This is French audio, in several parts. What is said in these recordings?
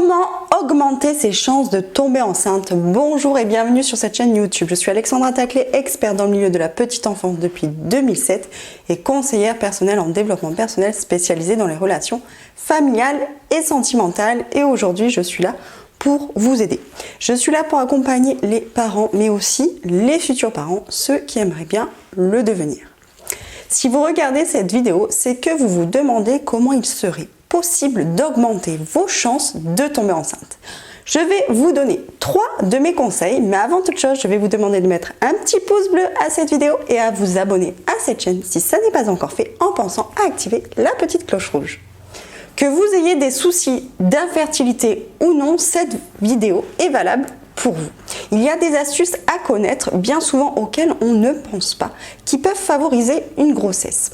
Comment augmenter ses chances de tomber enceinte? Bonjour et bienvenue sur cette chaîne YouTube. Je suis Alexandra Taclé, experte dans le milieu de la petite enfance depuis 2007 et conseillère personnelle en développement personnel spécialisée dans les relations familiales et sentimentales. Et aujourd'hui, je suis là pour vous aider. Je suis là pour accompagner les parents, mais aussi les futurs parents, ceux qui aimeraient bien le devenir. Si vous regardez cette vidéo, c'est que vous vous demandez comment il serait possible d'augmenter vos chances de tomber enceinte. Je vais vous donner 3 de mes conseils, mais avant toute chose, je vais vous demander de mettre un petit pouce bleu à cette vidéo et à vous abonner à cette chaîne si ça n'est pas encore fait en pensant à activer la petite cloche rouge. Que vous ayez des soucis d'infertilité ou non, cette vidéo est valable pour vous. Il y a des astuces à connaître, bien souvent auxquelles on ne pense pas, qui peuvent favoriser une grossesse.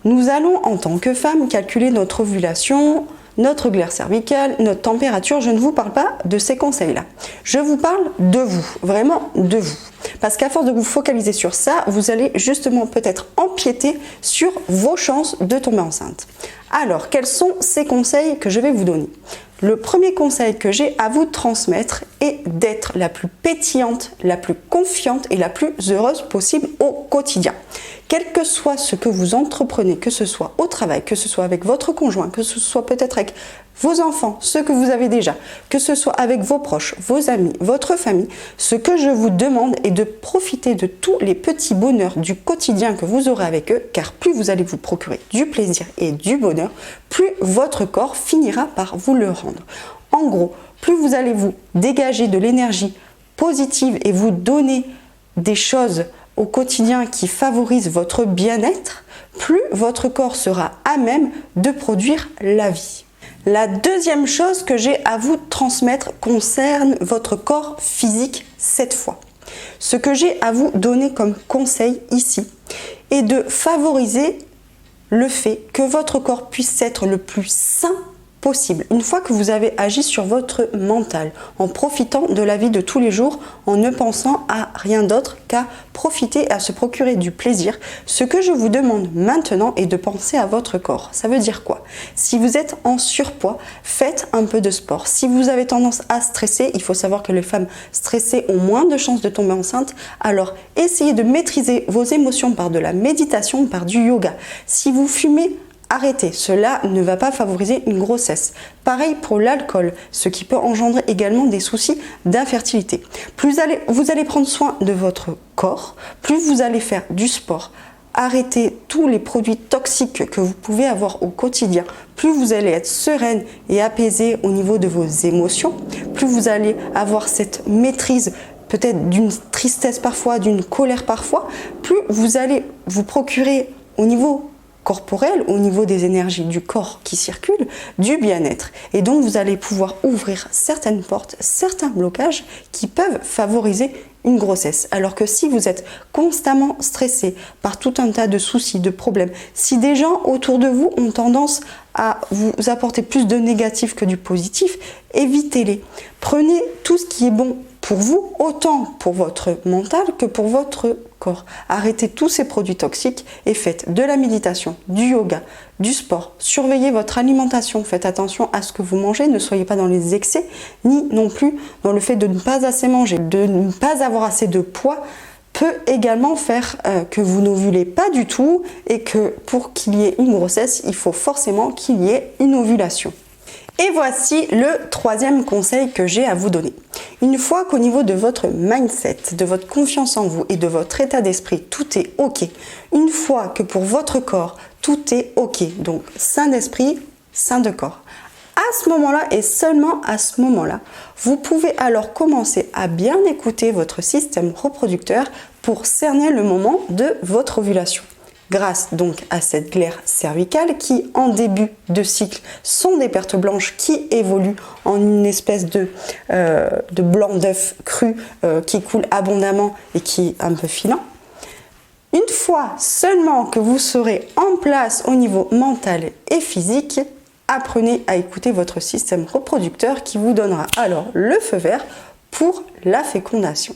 Nous allons, en tant que femme, calculer notre ovulation, notre glaire cervicale, notre température. Je ne vous parle pas de ces conseils-là. Je vous parle de vous, vraiment de vous. Parce qu'à force de vous focaliser sur ça, vous allez justement peut-être empiéter sur vos chances de tomber enceinte. Alors, quels sont ces conseils que je vais vous donner? Le premier conseil que j'ai à vous transmettre est d'être la plus pétillante, la plus confiante et la plus heureuse possible au quotidien. Quel que soit ce que vous entreprenez, que ce soit au travail, que ce soit avec votre conjoint, que ce soit peut-être avec vos enfants, ceux que vous avez déjà, que ce soit avec vos proches, vos amis, votre famille, ce que je vous demande est de profiter de tous les petits bonheurs du quotidien que vous aurez avec eux, car plus vous allez vous procurer du plaisir et du bonheur, plus votre corps finira par vous le rendre. En gros, plus vous allez vous dégager de l'énergie positive et vous donner des choses au quotidien qui favorisent votre bien-être, plus votre corps sera à même de produire la vie. La deuxième chose que j'ai à vous transmettre concerne votre corps physique cette fois. Ce que j'ai à vous donner comme conseil ici est de favoriser le fait que votre corps puisse être le plus sain possible. Une fois que vous avez agi sur votre mental, en profitant de la vie de tous les jours, en ne pensant à rien d'autre qu'à profiter et à se procurer du plaisir, ce que je vous demande maintenant est de penser à votre corps. Ça veut dire quoi? Si vous êtes en surpoids, faites un peu de sport. Si vous avez tendance à stresser, il faut savoir que les femmes stressées ont moins de chances de tomber enceinte, alors essayez de maîtriser vos émotions par de la méditation, par du yoga. Si vous fumez, arrêtez, cela ne va pas favoriser une grossesse. Pareil pour l'alcool, ce qui peut engendrer également des soucis d'infertilité. Plus vous allez prendre soin de votre corps, plus vous allez faire du sport, arrêtez tous les produits toxiques que vous pouvez avoir au quotidien, plus vous allez être sereine et apaisée au niveau de vos émotions, plus vous allez avoir cette maîtrise peut-être d'une tristesse parfois, d'une colère parfois, plus vous allez vous procurer au niveau corporel, au niveau des énergies du corps qui circulent, du bien-être. Et donc vous allez pouvoir ouvrir certaines portes, certains blocages qui peuvent favoriser une grossesse. Alors que si vous êtes constamment stressé par tout un tas de soucis, de problèmes, si des gens autour de vous ont tendance à vous apporter plus de négatif que du positif, évitez-les. Prenez tout ce qui est bon pour vous, autant pour votre mental que pour votre corps. Arrêtez tous ces produits toxiques et faites de la méditation, du yoga, du sport. Surveillez votre alimentation, faites attention à ce que vous mangez, ne soyez pas dans les excès, ni non plus dans le fait de ne pas assez manger, de ne pas avoir assez de poids peut également faire que vous n'ovulez pas du tout et que pour qu'il y ait une grossesse, il faut forcément qu'il y ait une ovulation. Et voici le troisième conseil que j'ai à vous donner. Une fois qu'au niveau de votre mindset, de votre confiance en vous et de votre état d'esprit, tout est OK, une fois que pour votre corps, tout est OK, donc sain d'esprit, sain de corps, à ce moment-là et seulement à ce moment-là, vous pouvez alors commencer à bien écouter votre système reproducteur pour cerner le moment de votre ovulation. Grâce donc à cette glaire cervicale qui, en début de cycle, sont des pertes blanches qui évoluent en une espèce de blanc d'œuf cru qui coule abondamment et qui est un peu filant. Une fois seulement que vous serez en place au niveau mental et physique, apprenez à écouter votre système reproducteur qui vous donnera alors le feu vert pour la fécondation.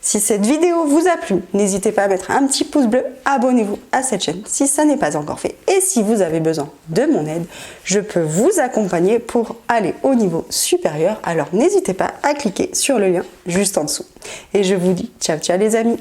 Si cette vidéo vous a plu, n'hésitez pas à mettre un petit pouce bleu, abonnez-vous à cette chaîne si ça n'est pas encore fait. Et si vous avez besoin de mon aide, je peux vous accompagner pour aller au niveau supérieur. Alors n'hésitez pas à cliquer sur le lien juste en dessous. Et je vous dis ciao ciao les amis!